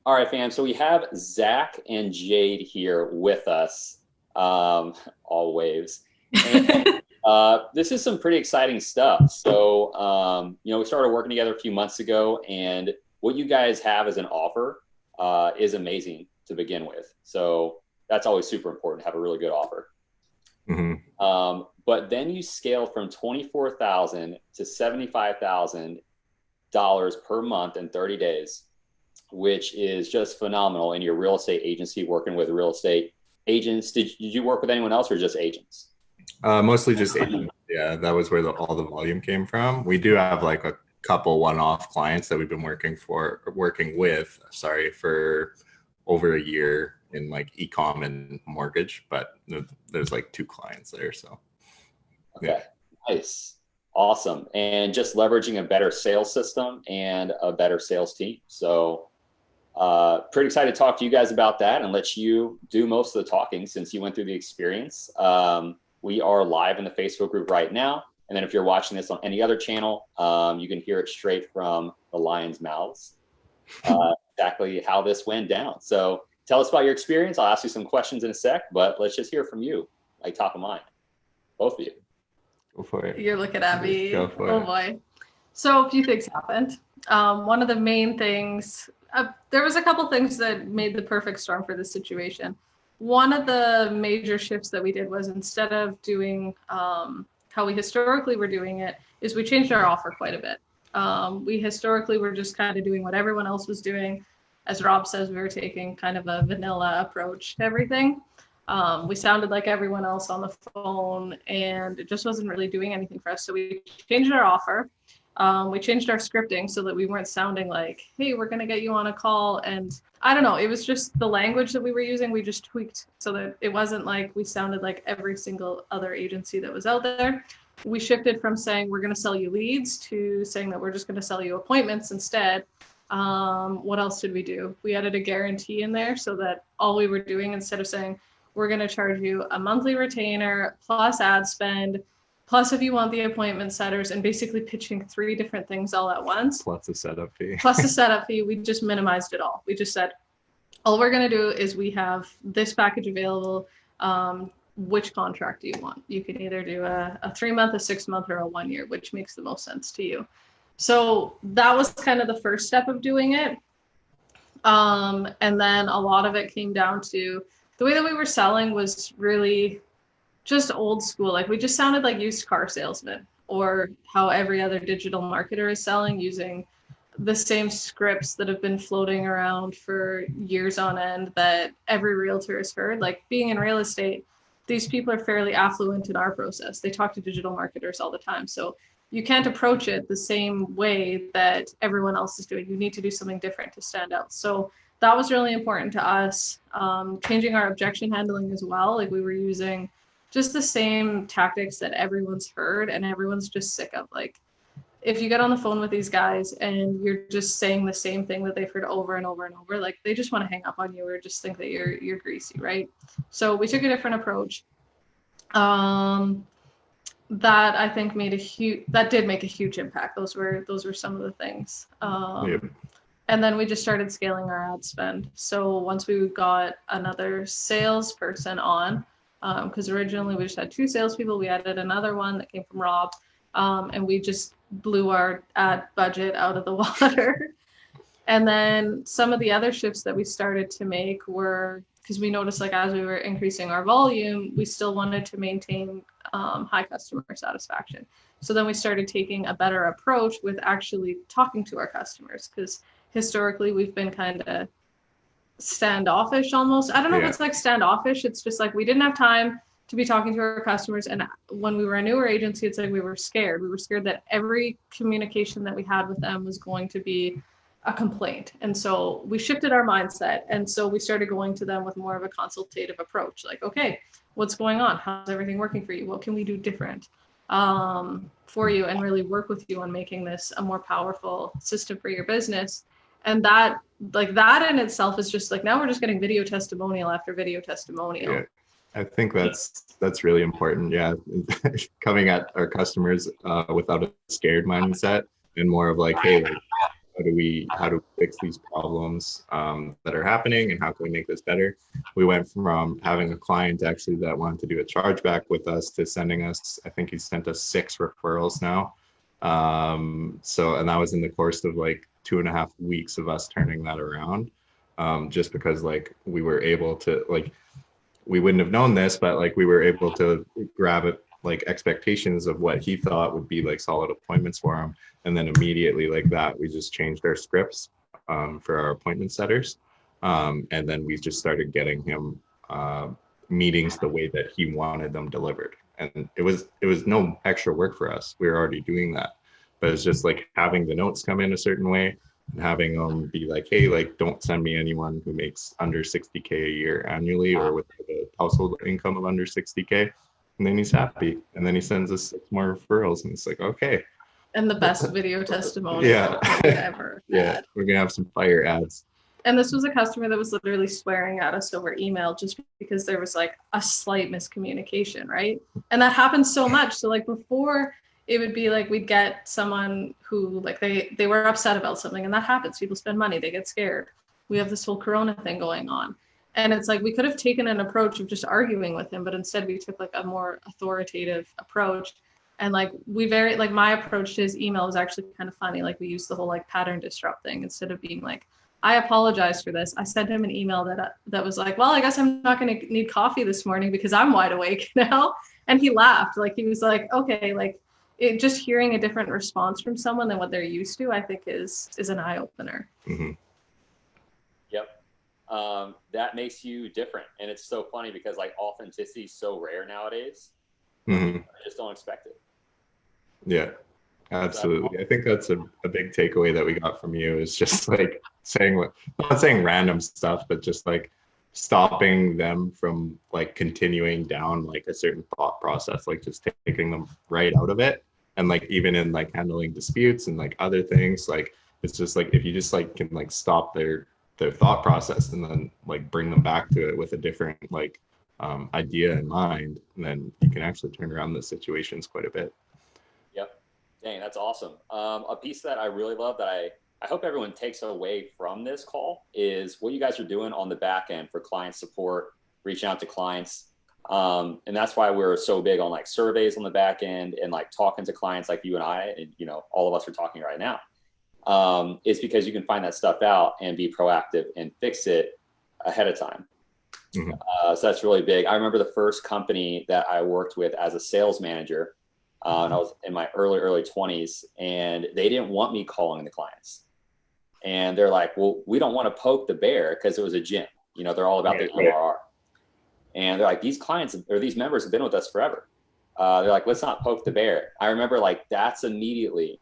All right, fam. So we have Zach and Jayde here with us, all waves. And, this is some pretty exciting stuff. So, we started working together a few months ago, and what you guys have as an offer is amazing to begin with. So that's always super important to have a really good offer. Mm-hmm. But then you scale from $24,000 to $75,000 per month in 30 days, which is just phenomenal in your real estate agency, working with real estate agents. Did you work with anyone else or just agents? Mostly just agents. Yeah, that was where all the volume came from. We do have like a couple one-off clients that we've been working with, for over a year in like e-com and mortgage, but there's like 2 clients there. So, Okay, nice. Awesome. And just leveraging a better sales system and a better sales team. So pretty excited to talk to you guys about that and let you do most of the talking since you went through the experience. We are live in the Facebook group right now. And then if you're watching this on any other channel, you can hear it straight from the lion's mouths, exactly how this went down. So tell us about your experience. I'll ask you some questions in a sec, but let's just hear from you, like top of mind, both of you. Go for it. You're looking at me. Go for Oh it. boy. So a few things happened. One of the main things, there was a couple things that made the perfect storm for this situation. One of the major shifts that we did was, instead of doing how we historically were doing it, is we changed our offer quite a bit. We historically were just kind of doing what everyone else was doing. As Rob says, we were taking kind of a vanilla approach to everything. We sounded like everyone else on the phone, and it just wasn't really doing anything for us. So we changed our offer. We changed our scripting so that we weren't sounding like, hey, we're going to get you on a call. And I don't know, it was just the language that we were using. We just tweaked so that it wasn't like we sounded like every single other agency that was out there. We shifted from saying we're going to sell you leads to saying that we're just going to sell you appointments instead. What else did we do? We added a guarantee in there so that all we were doing, instead of saying we're going to charge you a monthly retainer plus ad spend, plus if you want the appointment setters, and basically pitching 3 different things all at once. Plus the setup fee. Plus the setup fee. We just minimized it all. We just said, all we're going to do is we have this package available. Which contract do you want? You can either do a 3-month, a 6-month, or a 1-year, which makes the most sense to you. So that was kind of the first step of doing it. And then a lot of it came down to the way that we were selling was really just old school. Like, we just sounded like used car salesmen, or how every other digital marketer is selling, using the same scripts that have been floating around for years on end that every realtor has heard. Like, being in real estate, these people are fairly affluent in our process. They talk to digital marketers all the time. So you can't approach it the same way that everyone else is doing. You need to do something different to stand out. So that was really important to us. Changing our objection handling as well. Like, we were using just the same tactics that everyone's heard and everyone's just sick of. Like, if you get on the phone with these guys and you're just saying the same thing that they've heard over and over and over, like, they just want to hang up on you or just think that you're greasy, right? So we took a different approach. That I think did make a huge impact. Those were some of the things. Yep. And then we just started scaling our ad spend. So once we got another salesperson on, because originally we just had 2 salespeople, we added another one that came from Robb, and we just blew our ad budget out of the water. And then some of the other shifts that we started to make were, because we noticed, like, as we were increasing our volume, we still wanted to maintain high customer satisfaction. So then we started taking a better approach with actually talking to our customers, because historically we've been kind of standoffish almost. I don't know if it's like standoffish. It's just like we didn't have time to be talking to our customers. And when we were a newer agency, it's like we were scared. We were scared that every communication that we had with them was going to be a complaint. And so we shifted our mindset. And so we started going to them with more of a consultative approach. Like, okay, what's going on? How's everything working for you? What can we do different for you, and really work with you on making this a more powerful system for your business? And that in itself is just like, now we're just getting video testimonial after video testimonial. Yeah, I think that's really important. Yeah, coming at our customers without a scared mindset, and more of like, hey, how do we fix these problems that are happening, and how can we make this better? We went from having a client actually that wanted to do a chargeback with us to sending us, I think he sent us 6 referrals now. And that was in the course of like 2.5 weeks of us turning that around. Just because like we were able to, like, we wouldn't have known this, but like we were able to grab it, like expectations of what he thought would be like solid appointments for him. And then immediately like that, we just changed our scripts for our appointment setters. And then we just started getting him meetings the way that he wanted them delivered. And it was no extra work for us. We were already doing that, but it's just like having the notes come in a certain way and having them be like, hey, like, don't send me anyone who makes under 60K a year annually or with a household income of under 60K. And then he's happy. And then he sends us 6 more referrals. And it's like, okay. And the best video testimony ever. Yeah, we're going to have some fire ads. And this was a customer that was literally swearing at us over email just because there was like a slight miscommunication, right? And that happens so much. So like before, it would be like we'd get someone who like they were upset about something, and that happens. People spend money, they get scared. We have this whole Corona thing going on. And it's like we could have taken an approach of just arguing with him, but instead we took like a more authoritative approach. And like my approach to his email was actually kind of funny. Like we used the whole like pattern disrupt thing. Instead of being like, I apologize for this, I sent him an email that was like, well, I guess I'm not going to need coffee this morning because I'm wide awake now. And he laughed. Like he was like, okay, like it just hearing a different response from someone than what they're used to, I think is an eye opener. Mm-hmm. Yep. That makes you different. And it's so funny because like authenticity is so rare nowadays. Mm-hmm. I just don't expect it. Yeah, absolutely. I think that's a big takeaway that we got from you is just like not saying random stuff, but just like stopping them from like continuing down like a certain thought process, like just taking them right out of it. And like even in like handling disputes and like other things, like it's just like if you just like can like stop their thought process and then like bring them back to it with a different like idea in mind, and then you can actually turn around the situations quite a bit. Yep. Dang, that's awesome. A piece that I really love that I hope everyone takes away from this call is what you guys are doing on the back end for client support, reaching out to clients. And that's why we're so big on like surveys on the back end and like talking to clients like you and I, and you know, all of us are talking right now. It's because you can find that stuff out and be proactive and fix it ahead of time. Mm-hmm. So that's really big. I remember the first company that I worked with as a sales manager, and I was in my early 20s, and they didn't want me calling the clients. And they're like, well, we don't want to poke the bear, because it was a gym. You know, they're all about the MRR. And they're like, these clients or these members have been with us forever. They're like, let's not poke the bear. I remember like that's immediately,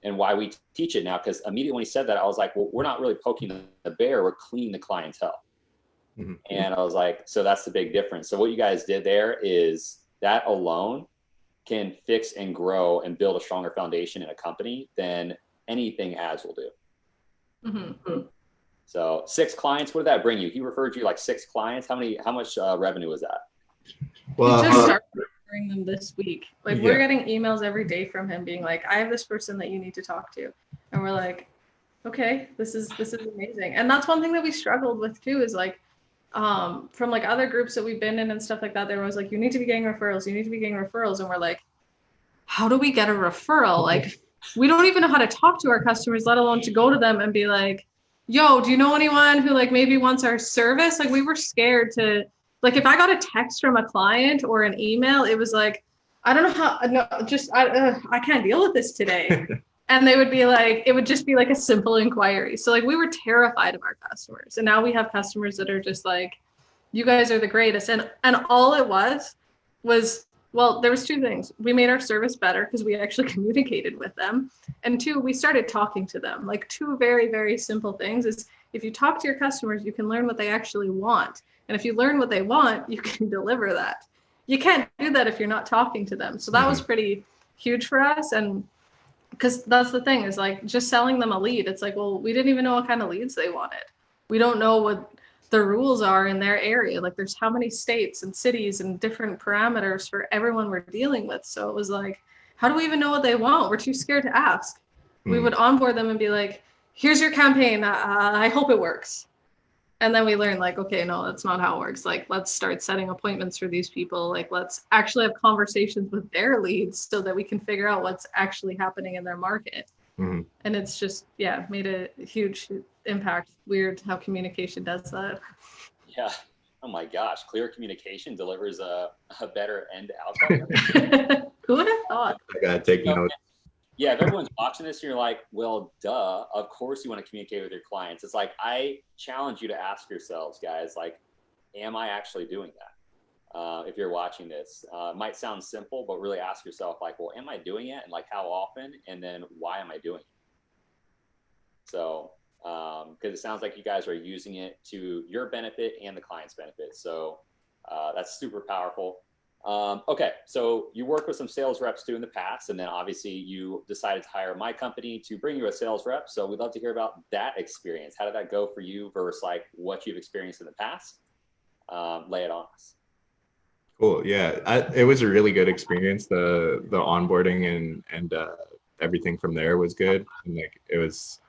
and why we teach it now, because immediately when he said that, I was like, well, we're not really poking the bear, we're cleaning the clientele. Mm-hmm. And I was like, so that's the big difference. So what you guys did there is that alone can fix and grow and build a stronger foundation in a company than anything ads will do. Mm-hmm. So 6 clients, what did that bring you? He referred you like 6 clients. How much revenue was that? Well, he just started referring them this week. Like we're getting emails every day from him being like, I have this person that you need to talk to. And we're like, okay, this is amazing. And that's one thing that we struggled with too, is like, from like other groups that we've been in and stuff like that, there was like, you need to be getting referrals. And we're like, how do we get a referral? Like, we don't even know how to talk to our customers, let alone to go to them and be like, yo, do you know anyone who like maybe wants our service? Like we were scared to, like, if I got a text from a client or an email, it was like, I don't know how, no, just, I can't deal with this today. And they would be like, it would just be like a simple inquiry. So like we were terrified of our customers. And now we have customers that are just like, you guys are the greatest. And all it was, well, there was 2 things. We made our service better because we actually communicated with them. And 2, we started talking to them. Like 2 very, very simple things is if you talk to your customers, you can learn what they actually want. And if you learn what they want, you can deliver that. You can't do that if you're not talking to them. So that was pretty huge for us. And because that's the thing is like just selling them a lead. It's like, well, we didn't even know what kind of leads they wanted. We don't know what the rules are in their area. Like there's how many states and cities and different parameters for everyone we're dealing with. So it was like, how do we even know what they want? We're too scared to ask. We would onboard them and be like, here's your campaign. I hope it works. And then we learn like, okay, no, that's not how it works. Like, let's start setting appointments for these people. Like, let's actually have conversations with their leads so that we can figure out what's actually happening in their market. Mm-hmm. And it's just, yeah, made a huge impact. Weird how communication does that. Yeah. Oh my gosh. Clear communication delivers a better end outcome. Who would have thought? I gotta take notes. Yeah, if everyone's watching this, you're like, well, duh, of course you want to communicate with your clients. It's like, I challenge you to ask yourselves, guys, like, am I actually doing that? If you're watching this, it might sound simple, but really ask yourself, like, well, am I doing it? And like, how often? And then why am I doing it? So, because it sounds like you guys are using it to your benefit and the client's benefit. So that's super powerful. Okay, so you worked with some sales reps too in the past, and then obviously you decided to hire my company to bring you a sales rep. So we'd love to hear about that experience. How did that go for you versus like what you've experienced in the past? Lay it on us. Cool. Yeah, it was a really good experience. The onboarding and everything from there was good, and like it was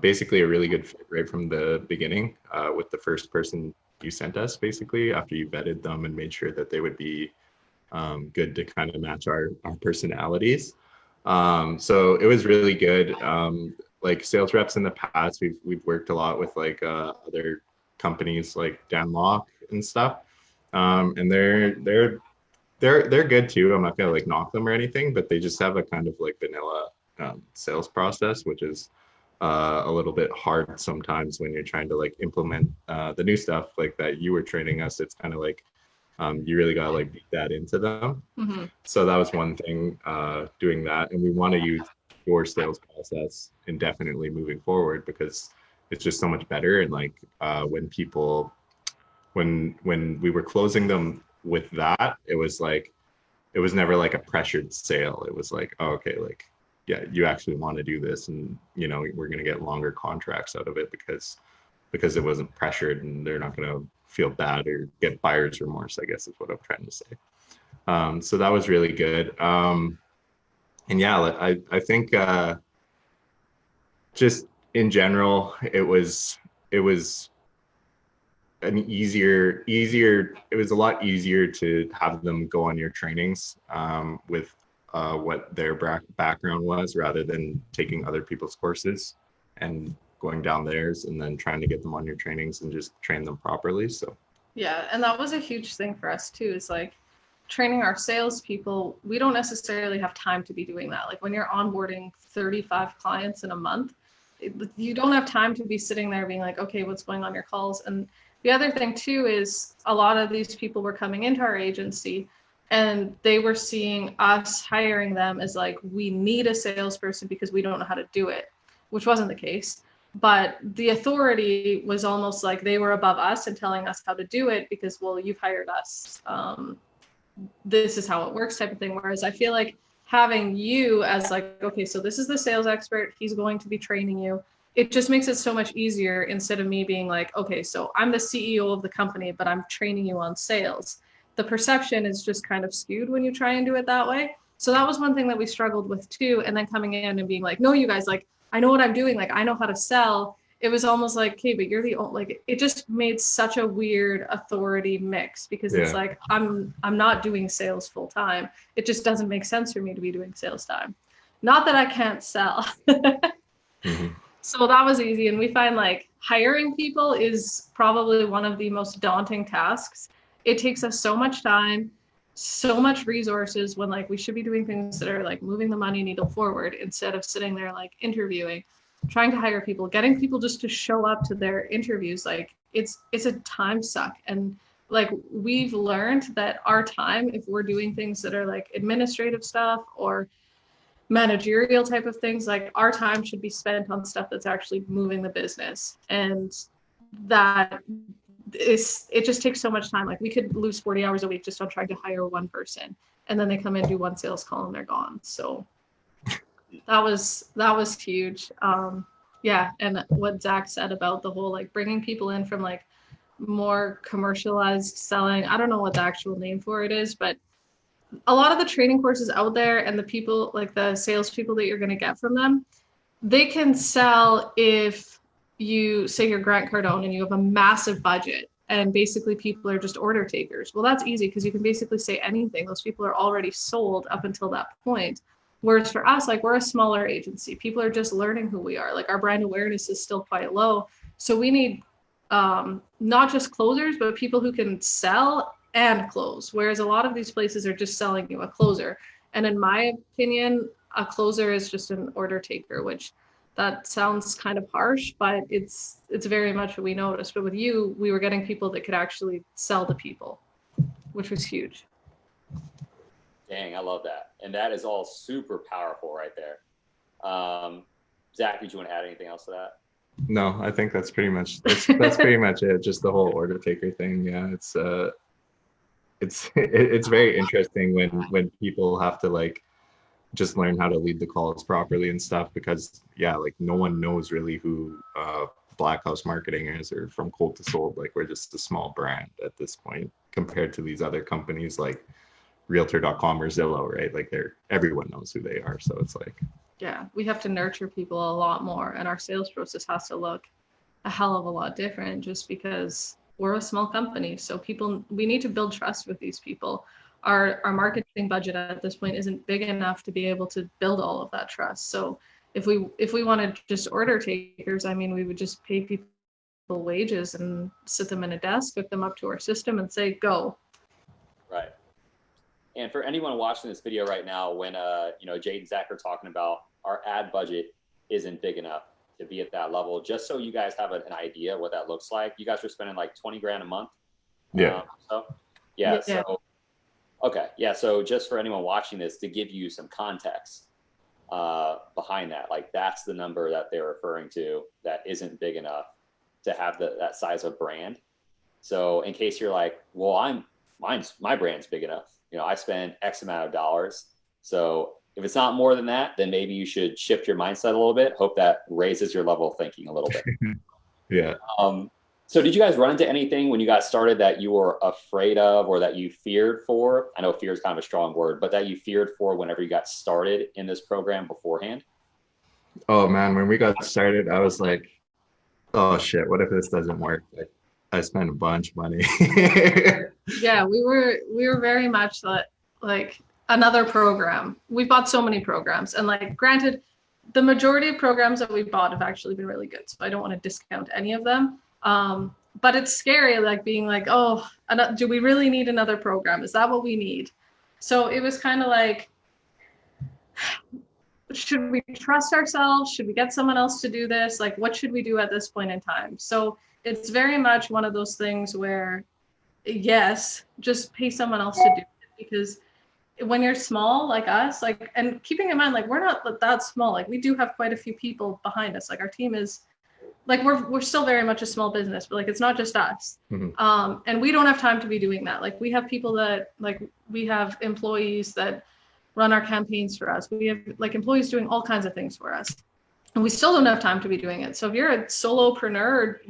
basically a really good fit right from the beginning with the first person you sent us, basically after you vetted them and made sure that they would be good to kind of match our personalities. So it was really good. Like sales reps in the past, we've worked a lot with like other companies like Dan Locke and stuff, and they're good too. I'm not gonna like knock them or anything, but they just have a kind of like vanilla sales process, which is a little bit hard sometimes when you're trying to like implement the new stuff like that you were training us. It's kind of like you really gotta like beat that into them. Mm-hmm. So that was one thing, doing that, and we want to use your sales process indefinitely moving forward because it's just so much better. And like when people when we were closing them with that, it was never like a pressured sale. It was like, oh, okay, like yeah, you actually want to do this, and you know we're going to get longer contracts out of it because it wasn't pressured, and they're not going to feel bad or get buyer's remorse, I guess is what I'm trying to say. So that was really good. And yeah, I think just in general, it was an easier it was a lot easier to have them go on your trainings with what their background was rather than taking other people's courses and going down theirs and then trying to get them on your trainings and just train them properly. So yeah, and that was a huge thing for us too, is like training our salespeople. We don't necessarily have time to be doing that. Like when you're onboarding 35 clients in a month, you don't have time to be sitting there being like, okay, what's going on your calls? And the other thing too is a lot of these people were coming into our agency and they were seeing us hiring them as like, we need a salesperson because we don't know how to do it, which wasn't the case. But the authority was almost like they were above us and telling us how to do it because, well, you've hired us. This is how it works type of thing. Whereas I feel like having you as like, okay, so this is the sales expert, he's going to be training you. It just makes it so much easier instead of me being like, okay, so I'm the CEO of the company, but I'm training you on sales. The perception is just kind of skewed when you try and do it that way. So that was one thing that we struggled with too. And then coming in and being like, no, you guys, like, I know what I'm doing. Like, I know how to sell. It was almost like, okay, but you're the only, like, it just made such a weird authority mix because it's like, I'm not doing sales full time. It just doesn't make sense for me to be doing sales time. Not that I can't sell. mm-hmm. So that was easy. And we find like hiring people is probably one of the most daunting tasks. It takes us so much time, so much resources when like we should be doing things that are like moving the money needle forward instead of sitting there like interviewing, trying to hire people, getting people just to show up to their interviews. Like it's a time suck. And like we've learned that our time, if we're doing things that are like administrative stuff or managerial type of things, like our time should be spent on stuff that's actually moving the business. And that it just takes so much time. Like we could lose 40 hours a week just on trying to hire one person, and then they come in, do one sales call, and they're gone. So that was huge. Yeah, and what Zach said about the whole like bringing people in from like more commercialized selling, I don't know what the actual name for it is, but a lot of the training courses out there and the people, like the salespeople that you're going to get from them, they can sell if you say you're Grant Cardone and you have a massive budget and basically people are just order takers. Well, that's easy because you can basically say anything. Those people are already sold up until that point. Whereas for us, like we're a smaller agency, people are just learning who we are. Like our brand awareness is still quite low. So we need not just closers, but people who can sell and close. Whereas a lot of these places are just selling you a closer. And in my opinion, a closer is just an order taker, which that sounds kind of harsh, but it's very much what we noticed. But with you, we were getting people that could actually sell to people, which was huge. Dang, I love that. And that is all super powerful right there. Zach, did you want to add anything else to that? No, I think that's pretty much that's pretty much it. Just the whole order taker thing. Yeah, it's very interesting when people have to like just learn how to lead the calls properly and stuff, because yeah, like no one knows really who Black House Marketing is, or From Cold to Sold. Like we're just a small brand at this point compared to these other companies like Realtor.com or Zillow, right? Like everyone knows who they are. So it's like, yeah, we have to nurture people a lot more, and our sales process has to look a hell of a lot different just because we're a small company. So we need to build trust with these people. Our marketing budget at this point isn't big enough to be able to build all of that trust. So if we wanted just order takers, I mean, we would just pay people wages and sit them in a desk, hook them up to our system and say, go. Right. And for anyone watching this video right now, when Jayde and Zach are talking about our ad budget isn't big enough to be at that level, just so you guys have an idea what that looks like. You guys are spending like 20 grand a month. Yeah. Yeah. Yeah. So, okay. Yeah. So just for anyone watching this, to give you some context behind that, like that's the number that they're referring to that isn't big enough to have that size of brand. So in case you're like, well, my brand's big enough. I spend X amount of dollars. So if it's not more than that, then maybe you should shift your mindset a little bit. Hope that raises your level of thinking a little bit. Yeah. So did you guys run into anything when you got started that you were afraid of or that you feared for? I know fear is kind of a strong word, but that you feared for whenever you got started in this program beforehand? Oh man, when we got started, I was like, oh shit, what if this doesn't work? Like I spent a bunch of money. Yeah, we were very much like another program. We bought so many programs, and like granted, the majority of programs that we bought have actually been really good. So I don't want to discount any of them. But it's scary, like being like, oh, do we really need another program? Is that what we need? So it was kind of like, should we trust ourselves? Should we get someone else to do this? Like, what should we do at this point in time? So it's very much one of those things where, yes, just pay someone else to do it, because when you're small like us, like, and keeping in mind, like, we're not that small. Like, we do have quite a few people behind us. Like, our team is, like, we're still very much a small business, but like, it's not just us. Mm-hmm. And we don't have time to be doing that. Like, we have people that, like, we have employees that run our campaigns for us. We have like employees doing all kinds of things for us, and we still don't have time to be doing it. So if you're a solopreneur, or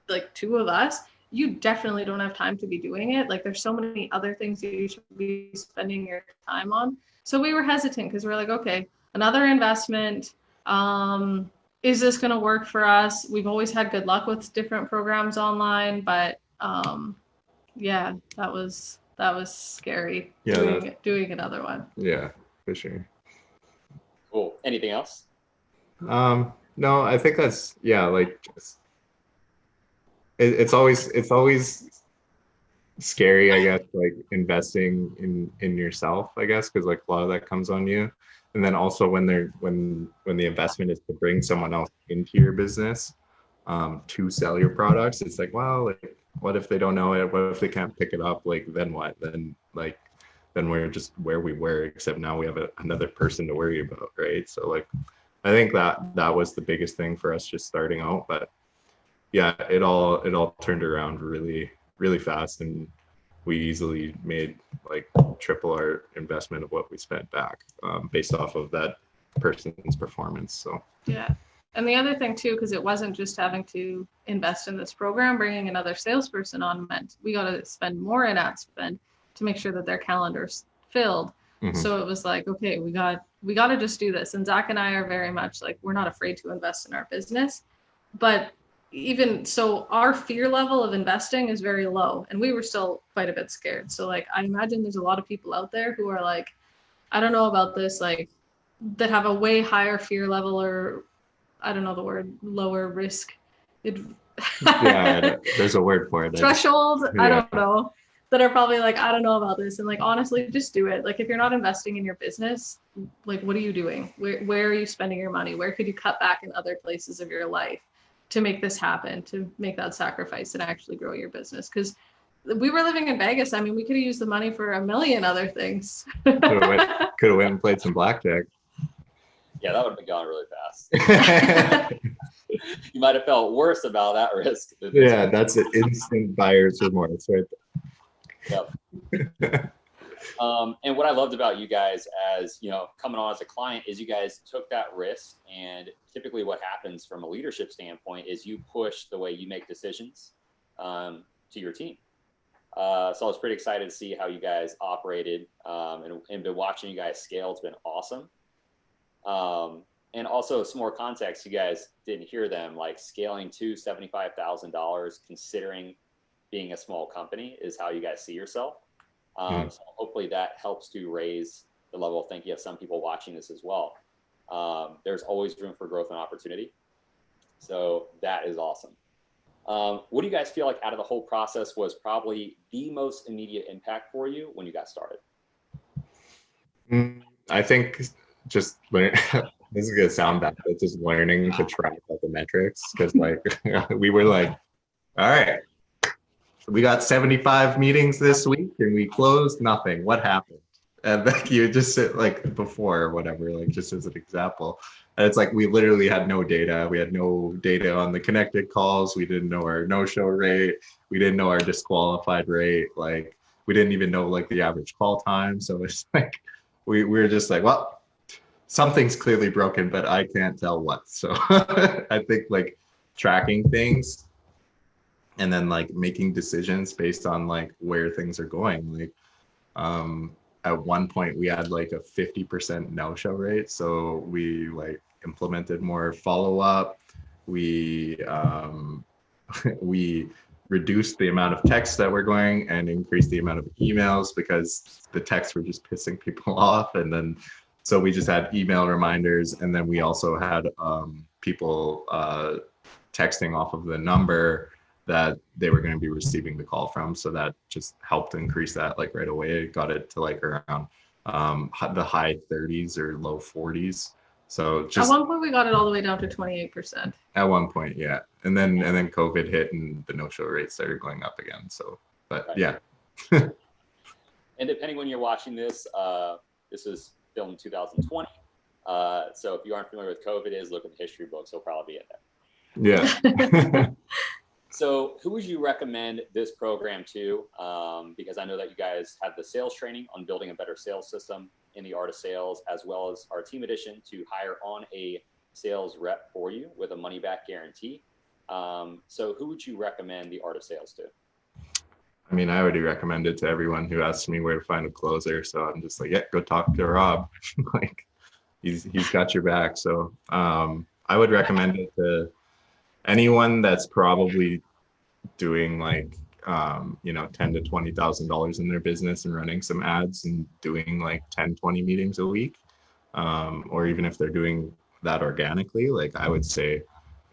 like two of us, you definitely don't have time to be doing it. Like, there's so many other things you should be spending your time on. So we were hesitant because we're like, okay, another investment. Is this going to work for us? We've always had good luck with different programs online, but yeah, that was scary. Yeah, doing another one. Yeah, for sure. Cool. Anything else? No, I think that's, yeah, like just it's always scary, I guess, like investing in yourself, I guess, because like a lot of that comes on you. And then also when the investment is to bring someone else into your business to sell your products, it's like, well, like, what if they don't know it? What if they can't pick it up? Like, then what? Then we're just where we were, except now we have another person to worry about, right? So like, I think that was the biggest thing for us just starting out. But yeah, it all turned around really, really fast, and we easily made like triple our investment of what we spent back based off of that person's performance. So yeah. And the other thing too, because it wasn't just having to invest in this program, bringing another salesperson on meant we got to spend more in ad spend to make sure that their calendar's filled. So it was like, okay, we got to just do this. And Zach and I are very much like, we're not afraid to invest in our business, but even so, our fear level of investing is very low, and we were still quite a bit scared. So like, I imagine there's a lot of people out there who are like, I don't know about this, like that have a way higher fear level, or I don't know the word, lower risk. Yeah, there's a word for it. Threshold, I don't know, that are probably like, I don't know about this. And like, honestly, just do it. Like, if you're not investing in your business, like, what are you doing? Where are you spending your money? Where could you cut back in other places of your life to make this happen, to make that sacrifice and actually grow your business? Because we were living in Vegas. I mean, we could have used the money for a million other things. Could have went and played some blackjack. Yeah, that would have been gone really fast. You might have felt worse about that risk. Yeah, that's an instant buyer's remorse right there. Yep. And what I loved about you guys, as you know, coming on as a client, is you guys took that risk. And typically what happens from a leadership standpoint is you push the way you make decisions to your team. So I was pretty excited to see how you guys operated, and been watching you guys scale. It's been awesome. And also some more context, you guys didn't hear them, like scaling to $75,000, considering being a small company, is how you guys see yourself. So hopefully that helps to raise the level of thinking of some people watching this as well. There's always room for growth and opportunity. So that is awesome. What do you guys feel like out of the whole process was probably the most immediate impact for you when you got started? I think just learn. This is gonna sound bad, but just learning to track all the metrics, because like we were like, all right, we got 75 meetings this week and we closed nothing. What happened? And like you just sit like before or whatever, like just as an example. And it's like we literally had no data. We had no data on the connected calls. We didn't know our no-show rate. We didn't know our disqualified rate. Like we didn't even know like the average call time. So it's like we were just like, well, something's clearly broken, but I can't tell what. So I think like tracking things and then like making decisions based on like where things are going. Like at one point we had like a 50% no-show rate. So we like implemented more follow-up. We we reduced the amount of texts that were going and increased the amount of emails, because the texts were just pissing people off. And then so we just had email reminders, and then we also had people texting off of the number that they were going to be receiving the call from. So that just helped increase that like right away. It got it to like around the high 30s or low 40s. So just at one point we got it all the way down to 28%. At one point, yeah. And then COVID hit and the no-show rate started going up again. So, but right. Yeah. And depending when you're watching this, this is filmed in 2020. So if you aren't familiar with COVID, look at the history books. He'll probably be in there. Yeah. So who would you recommend this program to? Because I know that you guys have the sales training on building a better sales system in the art of sales, as well as our team edition to hire on a sales rep for you with a money back guarantee. So who would you recommend the art of sales to? I mean, I already recommend it to everyone who asks me where to find a closer. So I'm just like, yeah, go talk to Rob. Like he's got your back. So I would recommend it to anyone that's probably doing like $10,000 to $20,000 in their business and running some ads and doing like 10-20 meetings a week, or even if they're doing that organically. Like I would say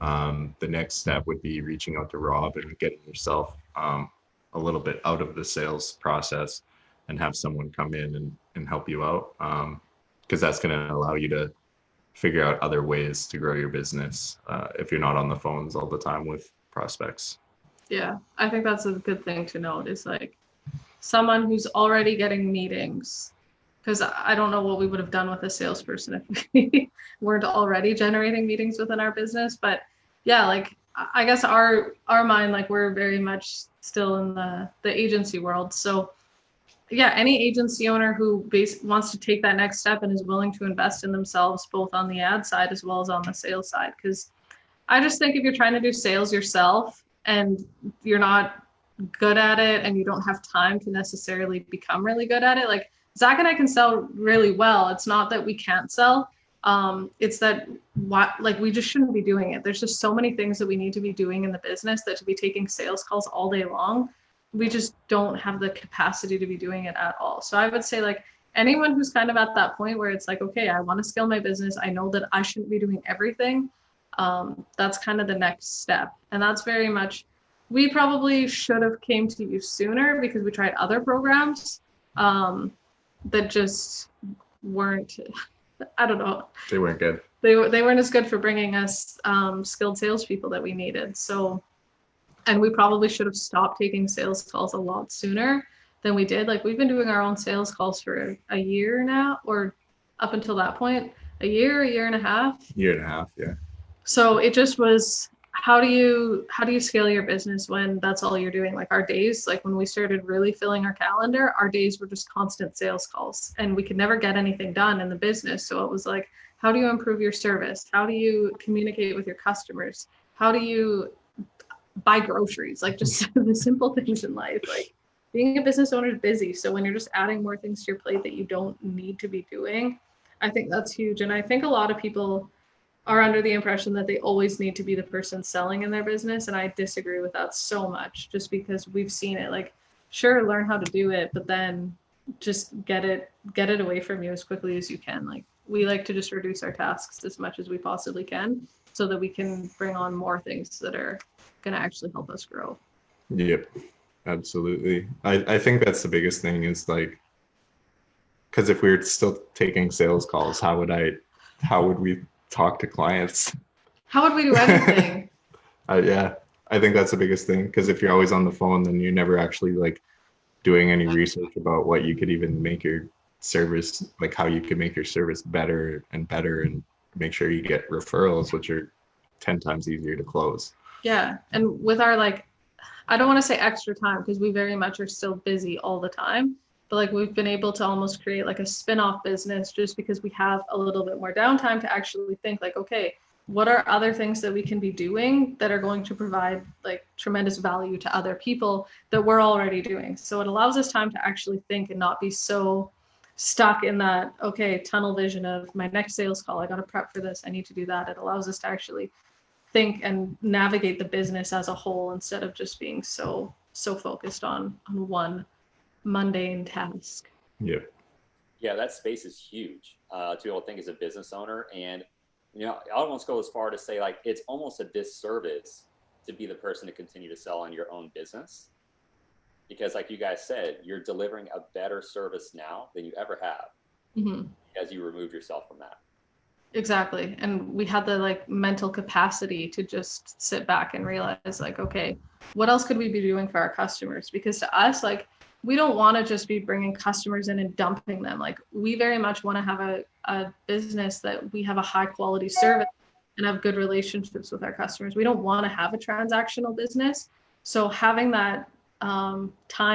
the next step would be reaching out to Rob and getting yourself a little bit out of the sales process and have someone come in and help you out, because that's going to allow you to figure out other ways to grow your business if you're not on the phones all the time with prospects. Yeah, I think that's a good thing to note, is like someone who's already getting meetings, because I don't know what we would have done with a salesperson if we weren't already generating meetings within our business. But yeah, like I guess our mind, like we're very much still in the agency world. So yeah, any agency owner who wants to take that next step and is willing to invest in themselves, both on the ad side as well as on the sales side. Because I just think if you're trying to do sales yourself and you're not good at it and you don't have time to necessarily become really good at it, like Zach and I can sell really well. It's not that we can't sell. It's that we just shouldn't be doing it. There's just so many things that we need to be doing in the business that to be taking sales calls all day long, we just don't have the capacity to be doing it at all. So I would say like anyone who's kind of at that point where it's like, okay, I want to scale my business. I know that I shouldn't be doing everything. That's kind of the next step. And that's very much, we probably should have came to you sooner because we tried other programs that just weren't, I don't know. They weren't good. They weren't as good for bringing us skilled salespeople that we needed. So, and we probably should have stopped taking sales calls a lot sooner than we did. Like we've been doing our own sales calls for a year now, or up until that point, a year and a half. Year and a half, yeah. So it just was, how do you scale your business when that's all you're doing? Like our days, like when we started really filling our calendar, our days were just constant sales calls and we could never get anything done in the business. So it was like, how do you improve your service? How do you communicate with your customers? How do you buy groceries? Like just the simple things in life. Like being a business owner is busy. So when you're just adding more things to your plate that you don't need to be doing, I think that's huge. And I think a lot of people are under the impression that they always need to be the person selling in their business. And I disagree with that so much, just because we've seen it. Like, sure, learn how to do it, but then just get it away from you as quickly as you can. Like we like to just reduce our tasks as much as we possibly can so that we can bring on more things that are going to actually help us grow. Yep, absolutely. I think that's the biggest thing is like, because if we were still taking sales calls, how would we talk to clients? How would we do anything? Yeah, I think that's the biggest thing, because if you're always on the phone, then you're never actually like doing any research about what you could even make your service, like how you could make your service better and make sure you get referrals, which are 10 times easier to close. Yeah, and with our like, I don't want to say extra time because we very much are still busy all the time. But like we've been able to almost create like a spin-off business just because we have a little bit more downtime to actually think like, okay, what are other things that we can be doing that are going to provide like tremendous value to other people that we're already doing? So it allows us time to actually think and not be so stuck in that, okay, tunnel vision of my next sales call. I got to prep for this. I need to do that. It allows us to actually think and navigate the business as a whole instead of just being so focused on one mundane task. Yeah. Yeah, that space is huge to be able to think as a business owner. And, you know, I almost go as far to say like it's almost a disservice to be the person to continue to sell on your own business. Because like you guys said, you're delivering a better service now than you ever have as you remove yourself from that. Exactly. And we had the like mental capacity to just sit back and realize like, okay, what else could we be doing for our customers? Because to us, like, we don't want to just be bringing customers in and dumping them. Like we very much want to have a business that we have a high quality service and have good relationships with our customers. We don't want to have a transactional business. So having that time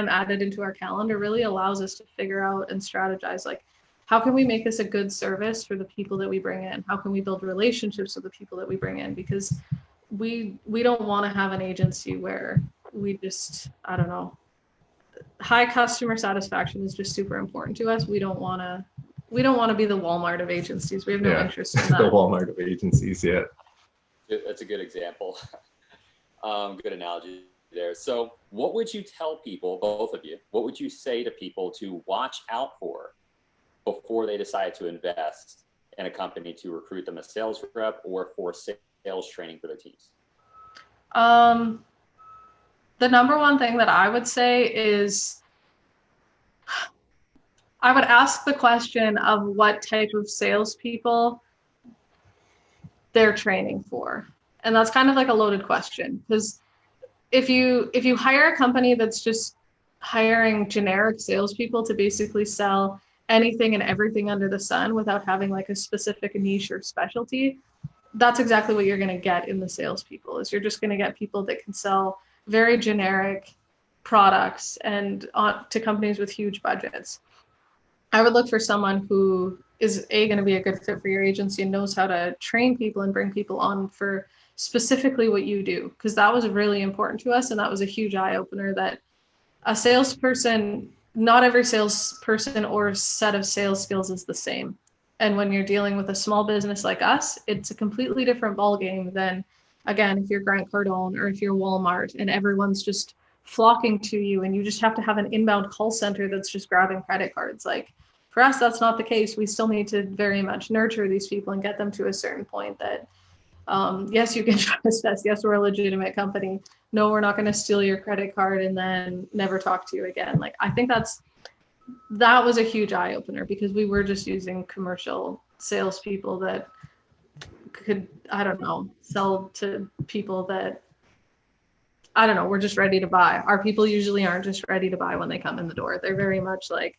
added into our calendar really allows us to figure out and strategize like, how can we make this a good service for the people that we bring in? How can we build relationships with the people that we bring in? Because we don't want to have an agency where we just, I don't know, high customer satisfaction is just super important to us. We don't want to be the Walmart of agencies. We have no interest in that. The Walmart of agencies, yeah. That's a good example. Good analogy there. So what would you tell people, both of you, what would you say to people to watch out for before they decide to invest in a company to recruit them as sales rep or for sales training for their teams? The number one thing that I would say is I would ask the question of what type of salespeople they're training for. And that's kind of like a loaded question, because if you hire a company that's just hiring generic salespeople to basically sell anything and everything under the sun without having like a specific niche or specialty, that's exactly what you're going to get in the salespeople. Is you're just going to get people that can sell very generic products and to companies with huge budgets. I would look for someone who is going to be a good fit for your agency and knows how to train people and bring people on for specifically what you do, because that was really important to us. And that was a huge eye opener, that a salesperson not every salesperson or set of sales skills is the same. And when you're dealing with a small business like us, it's a completely different ballgame than, again, if you're Grant Cardone or if you're Walmart and everyone's just flocking to you and you just have to have an inbound call center that's just grabbing credit cards. Like for us, that's not the case. We still need to very much nurture these people and get them to a certain point that, yes, you can trust us. Yes, we're a legitimate company. No, we're not going to steal your credit card and then never talk to you again. Like, I think that was a huge eye opener because we were just using commercial salespeople that could, I don't know, sell to people that, I don't know, we're just ready to buy. Our people usually aren't just ready to buy when they come in the door. They're very much like,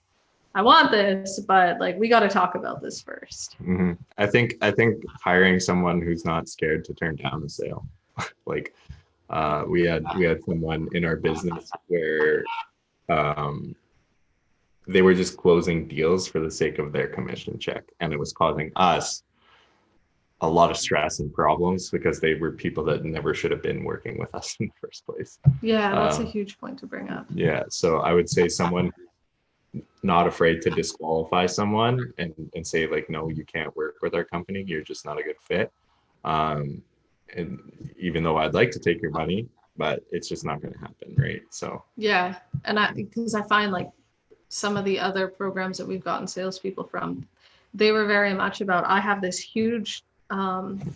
I want this, but like, we got to talk about this first. Mm-hmm. I think hiring someone who's not scared to turn down a sale, like we had someone in our business where they were just closing deals for the sake of their commission check, and it was causing us a lot of stress and problems because they were people that never should have been working with us in the first place. Yeah, that's a huge point to bring up. Yeah, so I would say someone not afraid to disqualify someone and say like, no, you can't work with our company, you're just not a good fit. And even though I'd like to take your money, but it's just not going to happen, right? So yeah, and because I find like some of the other programs that we've gotten salespeople from, they were very much about, I have this huge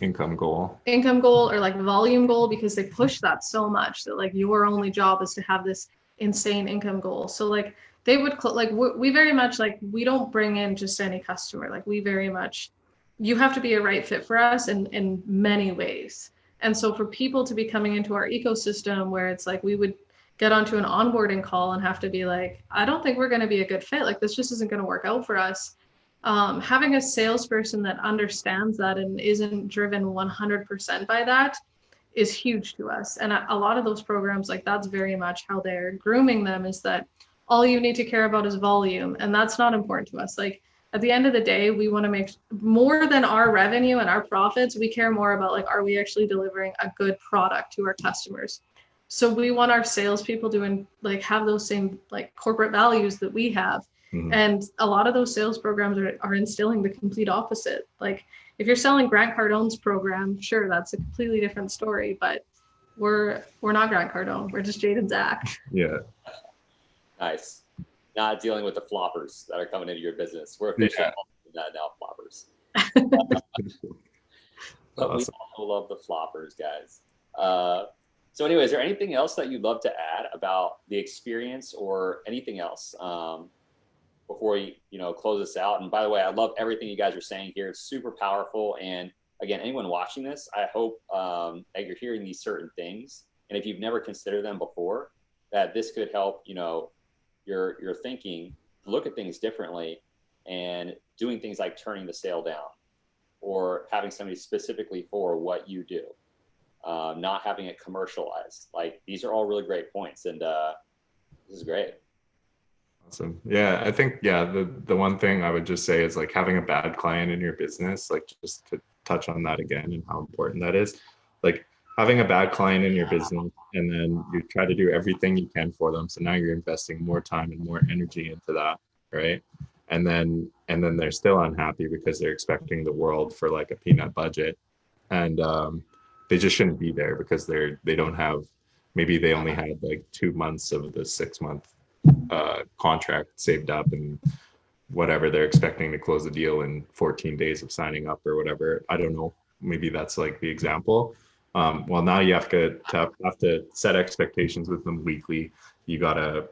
income goal or like volume goal, because they push that so much that like your only job is to have this insane income goal. So like they would like we very much like, we don't bring in just any customer. Like we very much, you have to be a right fit for us in many ways. And so for people to be coming into our ecosystem where it's like we would get onto an onboarding call and have to be like, I don't think we're going to be a good fit. Like this just isn't going to work out for us. Having a salesperson that understands that and isn't driven 100% by that is huge to us. And a lot of those programs, like that's very much how they're grooming them, is that all you need to care about is volume. And that's not important to us. Like at the end of the day, we want to make more than our revenue and our profits. We care more about like, are we actually delivering a good product to our customers? So we want our salespeople to like have those same like corporate values that we have. Mm-hmm. And a lot of those sales programs are instilling the complete opposite. Like if you're selling Grant Cardone's program, sure, that's a completely different story, but we're not Grant Cardone. We're just Jayde and Zach. Yeah. Nice. Not dealing with the floppers that are coming into your business. We're officially now floppers. But awesome. We also love the floppers, guys. So anyway, is there anything else that you'd love to add about the experience or anything else before we close this out? And by the way, I love everything you guys are saying here. It's super powerful. And again, anyone watching this, I hope that you're hearing these certain things. And if you've never considered them before, that this could help, your thinking, look at things differently, and doing things like turning the sale down or having somebody specifically for what you do. Not having it commercialized. Like these are all really great points, and this is great. Awesome. Yeah, I think the one thing I would just say is like having a bad client in your business, like just to touch on that again and how important that is. Like having a bad client in your business and then you try to do everything you can for them. So now you're investing more time and more energy into that, right? And then they're still unhappy because they're expecting the world for like a peanut budget, and they just shouldn't be there because they don't have, maybe they only had like 2 months of the 6-month contract saved up, and whatever, they're expecting to close the deal in 14 days of signing up or whatever. I don't know. Maybe that's like the example. Well, now you have to set expectations with them weekly. You got to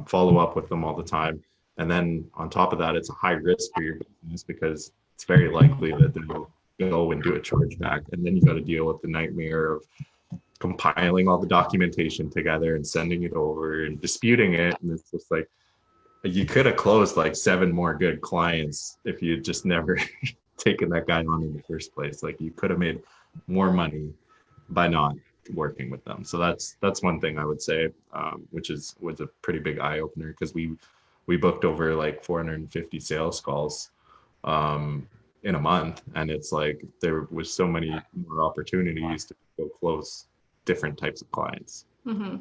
follow up with them all the time. And then on top of that, it's a high risk for your business because it's very likely that they'll go and do a chargeback. And then you got to deal with the nightmare of compiling all the documentation together and sending it over and disputing it. And it's just like, you could have closed like 7 more good clients if you just never taken that guy on in the first place. Like you could have made more money by not working with them. So that's one thing I would say, which was a pretty big eye opener, because we booked over like 450 sales calls in a month, and it's like there was so many more opportunities to go close different types of clients. Mm-hmm.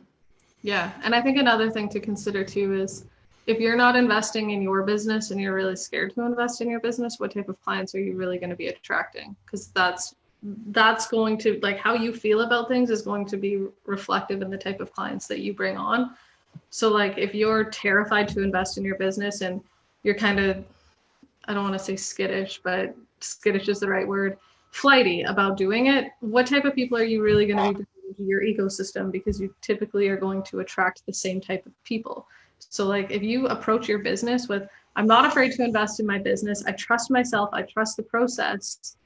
Yeah, and I think another thing to consider too is if you're not investing in your business and you're really scared to invest in your business, what type of clients are you really going to be attracting? Because that's going to, like, how you feel about things is going to be reflective in the type of clients that you bring on. So like if you're terrified to invest in your business and you're kind of, I don't want to say skittish, but skittish is the right word, flighty about doing it, what type of people are you really going to be bringing into your ecosystem? Because you typically are going to attract the same type of people. So like if you approach your business with, I'm not afraid to invest in my business, I trust myself, I trust the process,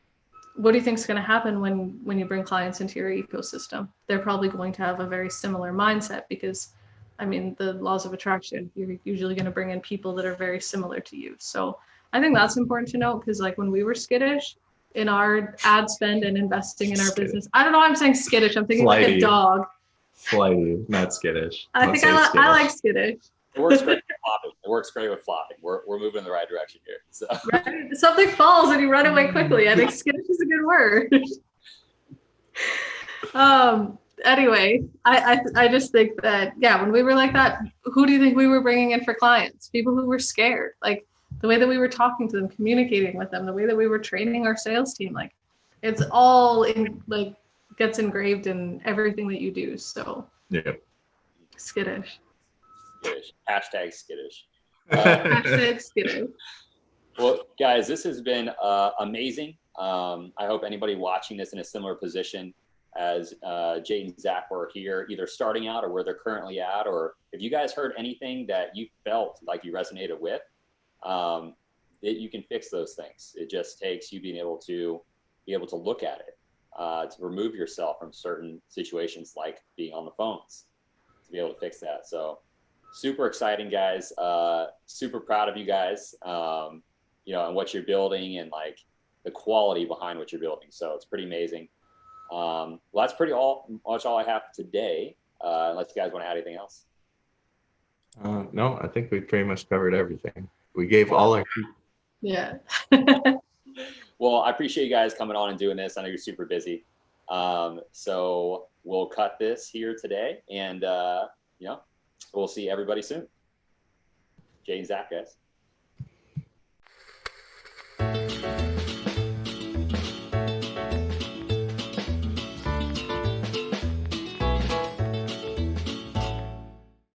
what do you think is going to happen when you bring clients into your ecosystem? They're probably going to have a very similar mindset because, I mean, the laws of attraction, you're usually going to bring in people that are very similar to you. So I think that's important to note, because like when we were skittish in our ad spend and investing in our business, I don't know, I'm saying skittish, I'm thinking like a dog. Flighty, not skittish. I think I like skittish. It works great with flopping. It works great with flopping. We're moving in the right direction here. So. Right? Something falls and you run away quickly. I think skittish is a good word. Anyway, I just think that, yeah, when we were like that, who do you think we were bringing in for clients? People who were scared. Like the way that we were talking to them, communicating with them, the way that we were training our sales team, like it's all in, like, gets engraved in everything that you do. So yeah, skittish. Skittish. Hashtag skittish. Hashtag skittish. Well, guys, this has been amazing. I hope anybody watching this in a similar position as Jayde and Zach were here, either starting out or where they're currently at, or if you guys heard anything that you felt like you resonated with, that you can fix those things. It just takes you being able to look at it, to remove yourself from certain situations like being on the phones, to be able to fix that. So super exciting, guys. Super proud of you guys, you know, and what you're building and like the quality behind what you're building. So it's pretty amazing. Well, that's much all I have today. Unless you guys want to add anything else. No, I think we pretty much covered everything. We gave all our. Yeah. Well, I appreciate you guys coming on and doing this. I know you're super busy. So we'll cut this here today, and you know, we'll see everybody soon. Jayde and Zach, guys.